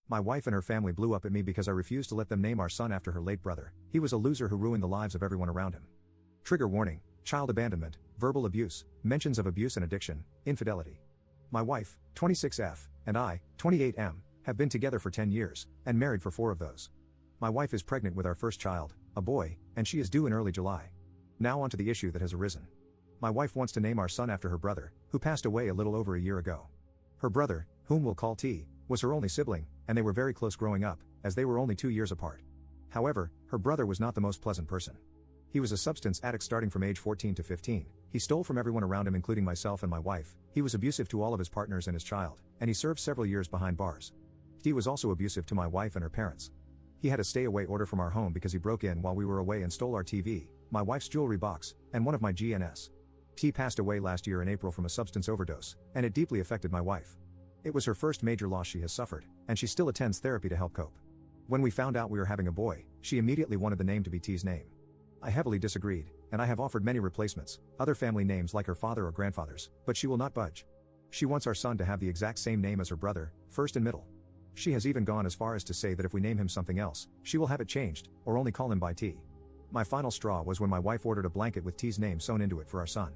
My wife and her family blew up at me because I refused to let them name our son after her late brother. He was a loser who ruined the lives of everyone around him. Trigger warning: child abandonment, verbal abuse, mentions of abuse and addiction, infidelity. My wife, 26F, and I, 28M, have been together for 10 years, and married for 4 of those. My wife is pregnant with our first child, a boy, and she is due in early July. Now onto the issue that has arisen. My wife wants to name our son after her brother, who passed away a little over a year ago. Her brother, whom we'll call T, was her only sibling, and they were very close growing up, as they were only 2 years apart. However, her brother was not the most pleasant person. He was a substance addict starting from age 14 to 15, he stole from everyone around him including myself and my wife, he was abusive to all of his partners and his child, and he served several years behind bars. T was also abusive to my wife and her parents. He had a stay-away order from our home because he broke in while we were away and stole our TV, my wife's jewelry box, and one of my GNS. T passed away last year in April from a substance overdose, and it deeply affected my wife. It was her first major loss she has suffered, and she still attends therapy to help cope. When we found out we were having a boy, she immediately wanted the name to be T's name. I heavily disagreed, and I have offered many replacements, other family names like her father or grandfather's, but she will not budge. She wants our son to have the exact same name as her brother, first and middle. She has even gone as far as to say that if we name him something else, she will have it changed, or only call him by T. My final straw was when my wife ordered a blanket with T's name sewn into it for our son.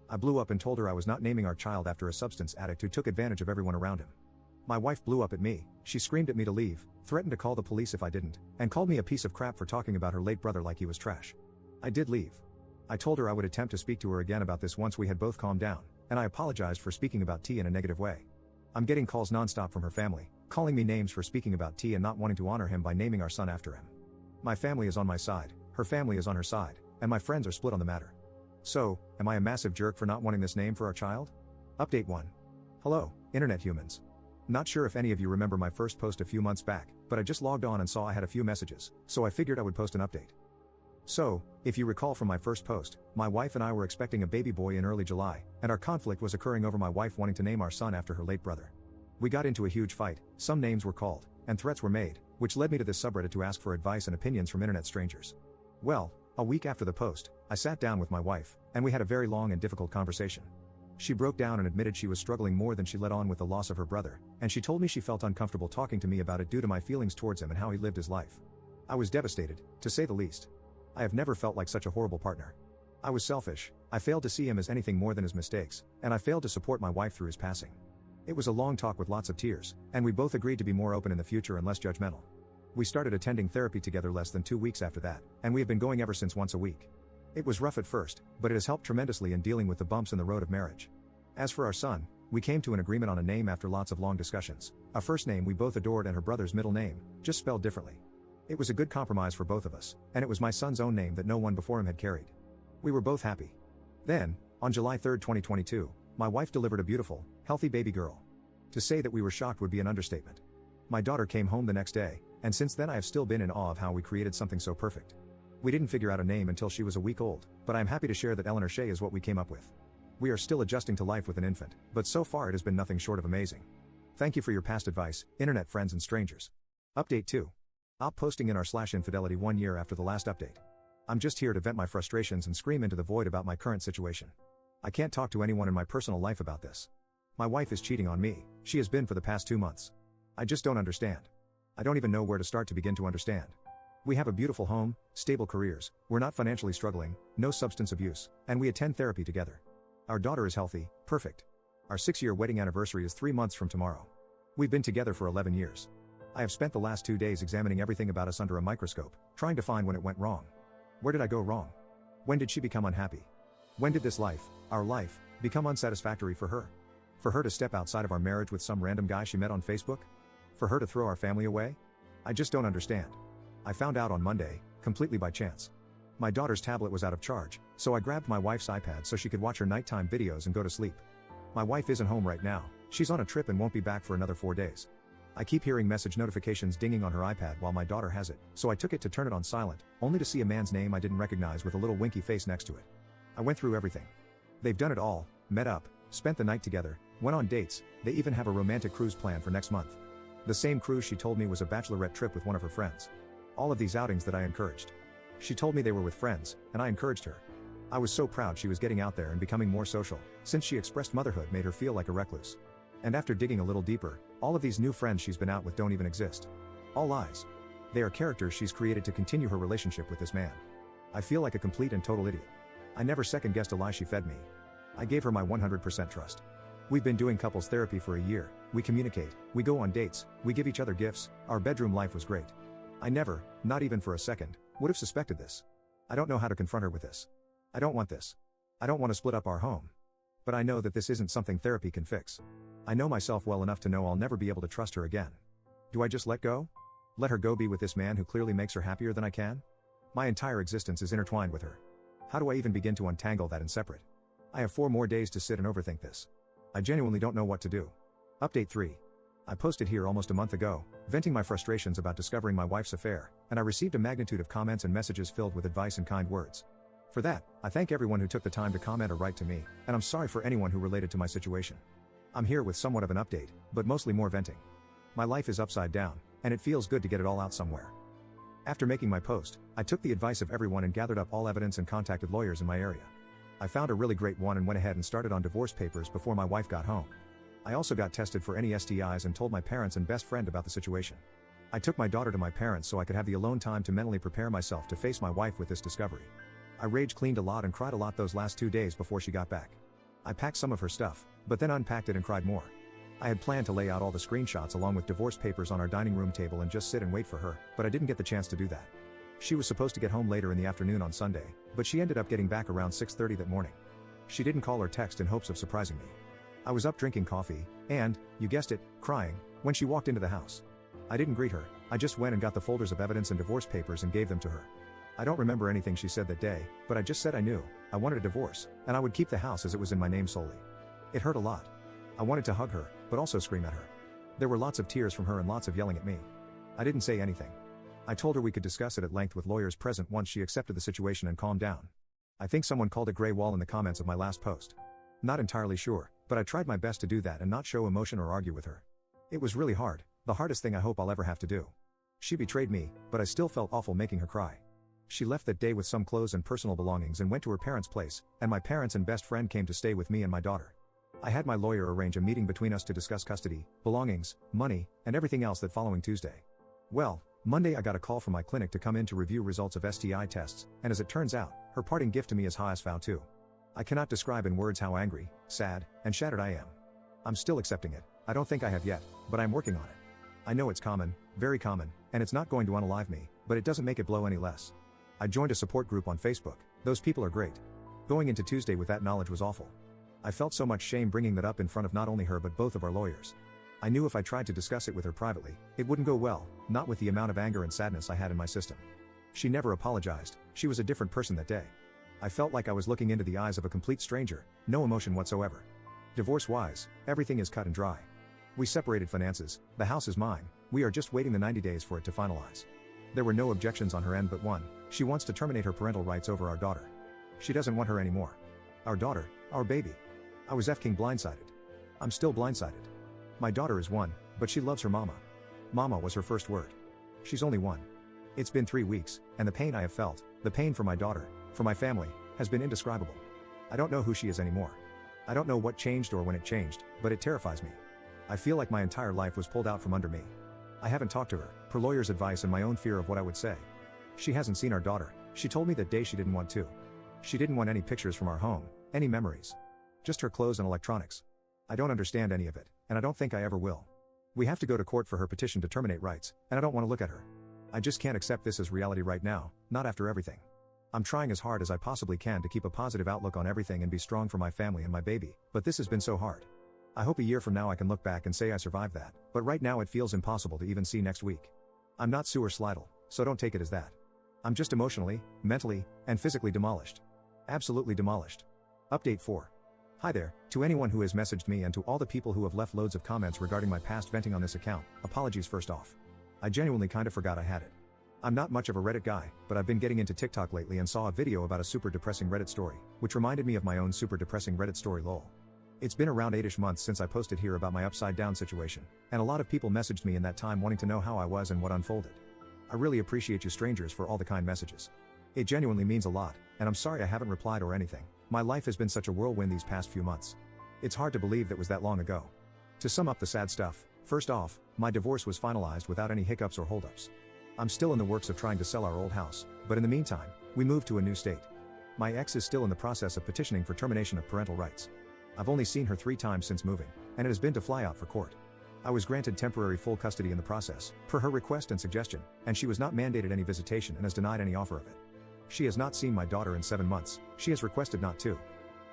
I blew up and told her I was not naming our child after a substance addict who took advantage of everyone around him. My wife blew up at me, she screamed at me to leave, threatened to call the police if I didn't, and called me a piece of crap for talking about her late brother like he was trash. I did leave. I told her I would attempt to speak to her again about this once we had both calmed down, and I apologized for speaking about T in a negative way. I'm getting calls nonstop from her family, calling me names for speaking about T and not wanting to honor him by naming our son after him. My family is on my side, her family is on her side, and my friends are split on the matter. So, am I a massive jerk for not wanting this name for our child? Update 1. Hello, internet humans. Not sure if any of you remember my first post a few months back, but I just logged on and saw I had a few messages, so I figured I would post an update. So, if you recall from my first post, my wife and I were expecting a baby boy in early July, and our conflict was occurring over my wife wanting to name our son after her late brother. We got into a huge fight, some names were called, and threats were made, which led me to this subreddit to ask for advice and opinions from internet strangers. Well, a week after the post, I sat down with my wife, and we had a very long and difficult conversation. She broke down and admitted she was struggling more than she let on with the loss of her brother, and she told me she felt uncomfortable talking to me about it due to my feelings towards him and how he lived his life. I was devastated, to say the least. I have never felt like such a horrible partner. I was selfish, I failed to see him as anything more than his mistakes, and I failed to support my wife through his passing. It was a long talk with lots of tears, and we both agreed to be more open in the future and less judgmental. We started attending therapy together less than 2 weeks after that, and we have been going ever since once a week. It was rough at first, but it has helped tremendously in dealing with the bumps in the road of marriage. As for our son, we came to an agreement on a name after lots of long discussions, a first name we both adored and her brother's middle name, just spelled differently. It was a good compromise for both of us, and it was my son's own name that no one before him had carried. We were both happy. Then, on July 3, 2022, my wife delivered a beautiful, healthy baby girl. To say that we were shocked would be an understatement. My daughter came home the next day, and since then I have still been in awe of how we created something so perfect. We didn't figure out a name until she was a week old, but I am happy to share that Eleanor Shea is what we came up with. We are still adjusting to life with an infant, but so far it has been nothing short of amazing. Thank you for your past advice, internet friends and strangers. Update 2. Op posting in r/infidelity 1 year after the last update. I'm just here to vent my frustrations and scream into the void about my current situation. I can't talk to anyone in my personal life about this. My wife is cheating on me, she has been for the past 2 months. I just don't understand. I don't even know where to start to begin to understand. We have a beautiful home, stable careers, we're not financially struggling, no substance abuse, and we attend therapy together. Our daughter is healthy, perfect. Our 6-year wedding anniversary is 3 months from tomorrow. We've been together for 11 years. I have spent the last 2 days examining everything about us under a microscope, trying to find when it went wrong. Where did I go wrong? When did she become unhappy? When did this life, our life, become unsatisfactory for her? For her to step outside of our marriage with some random guy she met on Facebook? For her to throw our family away? I just don't understand. I found out on Monday, completely by chance. My daughter's tablet was out of charge, so I grabbed my wife's iPad so she could watch her nighttime videos and go to sleep. My wife isn't home right now, she's on a trip and won't be back for another 4 days. I keep hearing message notifications dinging on her iPad while my daughter has it, so I took it to turn it on silent, only to see a man's name I didn't recognize with a little winky face next to it. I went through everything. They've done it all, met up, spent the night together, went on dates, they even have a romantic cruise planned for next month. The same cruise she told me was a bachelorette trip with one of her friends. All of these outings that I encouraged. She told me they were with friends, and I encouraged her. I was so proud she was getting out there and becoming more social, since she expressed motherhood made her feel like a recluse. And after digging a little deeper, All of these new friends she's been out with don't even exist. All lies. They are characters she's created to continue her relationship with this man. I feel like a complete and total idiot. I never second-guessed a lie she fed me. I gave her my 100% trust. We've been doing couples therapy for a year, we communicate, we go on dates, we give each other gifts, our bedroom life was great. I never, not even for a second, would have suspected this. I don't know how to confront her with this. I don't want this. I don't want to split up our home. But I know that this isn't something therapy can fix. I know myself well enough to know I'll never be able to trust her again. Do I just let go? Let her go be with this man who clearly makes her happier than I can? My entire existence is intertwined with her. How do I even begin to untangle that and separate? I have 4 more days to sit and overthink this. I genuinely don't know what to do. Update 3. I posted here almost a month ago, venting my frustrations about discovering my wife's affair, and I received a magnitude of comments and messages filled with advice and kind words. For that, I thank everyone who took the time to comment or write to me, and I'm sorry for anyone who related to my situation. I'm here with somewhat of an update, but mostly more venting. My life is upside down, and it feels good to get it all out somewhere. After making my post, I took the advice of everyone and gathered up all evidence and contacted lawyers in my area. I found a really great one and went ahead and started on divorce papers before my wife got home. I also got tested for any STIs and told my parents and best friend about the situation. I took my daughter to my parents so I could have the alone time to mentally prepare myself to face my wife with this discovery. I rage cleaned a lot and cried a lot those last 2 days before she got back. I packed some of her stuff, but then unpacked it and cried more. I had planned to lay out all the screenshots along with divorce papers on our dining room table and just sit and wait for her, but I didn't get the chance to do that. She was supposed to get home later in the afternoon on Sunday, but she ended up getting back around 6:30 that morning. She didn't call or text in hopes of surprising me. I was up drinking coffee, and, you guessed it, crying, when she walked into the house. I didn't greet her, I just went and got the folders of evidence and divorce papers and gave them to her. I don't remember anything she said that day, but I just said I knew, I wanted a divorce, and I would keep the house as it was in my name solely. It hurt a lot. I wanted to hug her, but also scream at her. There were lots of tears from her and lots of yelling at me. I didn't say anything. I told her we could discuss it at length with lawyers present once she accepted the situation and calmed down. I think someone called it gray wall in the comments of my last post. Not entirely sure, but I tried my best to do that and not show emotion or argue with her. It was really hard, the hardest thing I hope I'll ever have to do. She betrayed me, but I still felt awful making her cry. She left that day with some clothes and personal belongings and went to her parents' place, and my parents and best friend came to stay with me and my daughter. I had my lawyer arrange a meeting between us to discuss custody, belongings, money, and everything else that following Tuesday. Well, Monday I got a call from my clinic to come in to review results of STI tests, and as it turns out, her parting gift to me is HSV 2. I cannot describe in words how angry, sad, and shattered I am. I'm still accepting it, I don't think I have yet, but I'm working on it. I know it's common, very common, and it's not going to unalive me, but it doesn't make it blow any less. I joined a support group on Facebook, those people are great. Going into Tuesday with that knowledge was awful. I felt so much shame bringing that up in front of not only her but both of our lawyers. I knew if I tried to discuss it with her privately, it wouldn't go well, not with the amount of anger and sadness I had in my system. She never apologized, she was a different person that day. I felt like I was looking into the eyes of a complete stranger, no emotion whatsoever. Divorce-wise, everything is cut and dry. We separated finances, the house is mine, we are just waiting the 90 days for it to finalize. There were no objections on her end but one, she wants to terminate her parental rights over our daughter. She doesn't want her anymore. Our daughter, our baby. I was f***ing blindsided. I'm still blindsided. My daughter is 1, but she loves her mama. Mama was her first word. She's only 1. It's been 3 weeks, and the pain I have felt, the pain for my daughter, for my family, has been indescribable. I don't know who she is anymore. I don't know what changed or when it changed, but it terrifies me. I feel like my entire life was pulled out from under me. I haven't talked to her, per lawyer's advice and my own fear of what I would say. She hasn't seen our daughter, she told me that day she didn't want to. She didn't want any pictures from our home, any memories. Just her clothes and electronics. I don't understand any of it, and I don't think I ever will. We have to go to court for her petition to terminate rights, and I don't want to look at her. I just can't accept this as reality right now, not after everything. I'm trying as hard as I possibly can to keep a positive outlook on everything and be strong for my family and my baby, but this has been so hard. I hope a year from now I can look back and say I survived that, but right now it feels impossible to even see next week. I'm not suicidal, so don't take it as that. I'm just emotionally, mentally, and physically demolished. Absolutely demolished. Update 4. Hi there, to anyone who has messaged me and to all the people who have left loads of comments regarding my past venting on this account, apologies first off. I genuinely kinda forgot I had it. I'm not much of a Reddit guy, but I've been getting into TikTok lately and saw a video about a super depressing Reddit story, which reminded me of my own super depressing Reddit story lol. It's been around 8ish months since I posted here about my upside down situation, and a lot of people messaged me in that time wanting to know how I was and what unfolded. I really appreciate you strangers for all the kind messages. It genuinely means a lot, and I'm sorry I haven't replied or anything. My life has been such a whirlwind these past few months. It's hard to believe that was that long ago. To sum up the sad stuff, First off, my divorce was finalized without any hiccups or holdups. I'm still in the works of trying to sell our old house, but in the meantime, we moved to a new state. My ex is still in the process of petitioning for termination of parental rights. I've only seen her 3 times since moving, and it has been to fly out for court. I was granted temporary full custody in the process, per her request and suggestion, and she was not mandated any visitation and has denied any offer of it. She has not seen my daughter in 7 months, she has requested not to.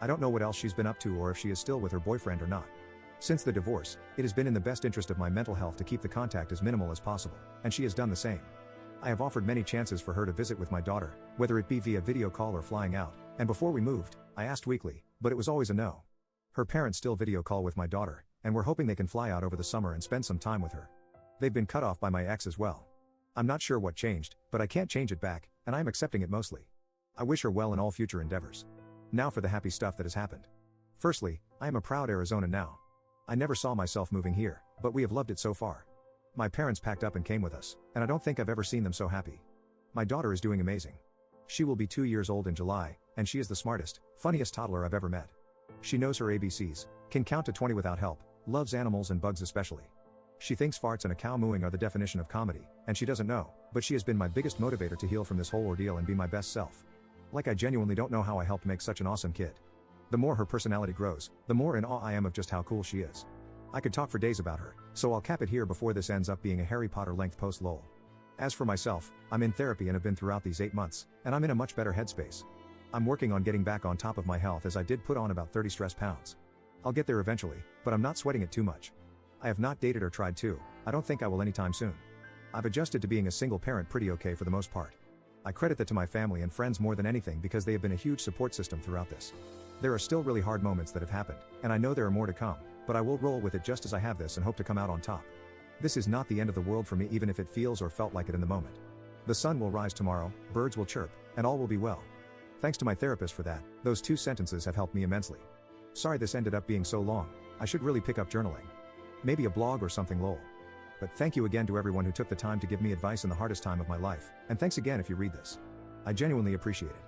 I don't know what else she's been up to or if she is still with her boyfriend or not. Since the divorce, it has been in the best interest of my mental health to keep the contact as minimal as possible, and she has done the same. I have offered many chances for her to visit with my daughter, whether it be via video call or flying out, and before we moved, I asked weekly, but it was always a no. Her parents still video call with my daughter, and we're hoping they can fly out over the summer and spend some time with her. They've been cut off by my ex as well. I'm not sure what changed, but I can't change it back, and I am accepting it mostly. I wish her well in all future endeavors. Now for the happy stuff that has happened. Firstly, I am a proud Arizonan now. I never saw myself moving here, but we have loved it so far. My parents packed up and came with us, and I don't think I've ever seen them so happy. My daughter is doing amazing. She will be 2 years old in July, and she is the smartest, funniest toddler I've ever met. She knows her ABCs, can count to 20 without help, loves animals and bugs especially. She thinks farts and a cow mooing are the definition of comedy, and she doesn't know, but she has been my biggest motivator to heal from this whole ordeal and be my best self. Like I genuinely don't know how I helped make such an awesome kid. The more her personality grows, the more in awe I am of just how cool she is. I could talk for days about her, so I'll cap it here before this ends up being a Harry Potter length post lol. As for myself, I'm in therapy and have been throughout these 8 months, and I'm in a much better headspace. I'm working on getting back on top of my health as I did put on about 30 stress pounds. I'll get there eventually, but I'm not sweating it too much. I have not dated or tried to, I don't think I will anytime soon. I've adjusted to being a single parent pretty okay for the most part. I credit that to my family and friends more than anything because they have been a huge support system throughout this. There are still really hard moments that have happened, and I know there are more to come, but I will roll with it just as I have this and hope to come out on top. This is not the end of the world for me even if it feels or felt like it in the moment. The sun will rise tomorrow, birds will chirp, and all will be well. Thanks to my therapist for that, those 2 sentences have helped me immensely. Sorry this ended up being so long, I should really pick up journaling. Maybe a blog or something lol. But thank you again to everyone who took the time to give me advice in the hardest time of my life, and thanks again if you read this. I genuinely appreciate it.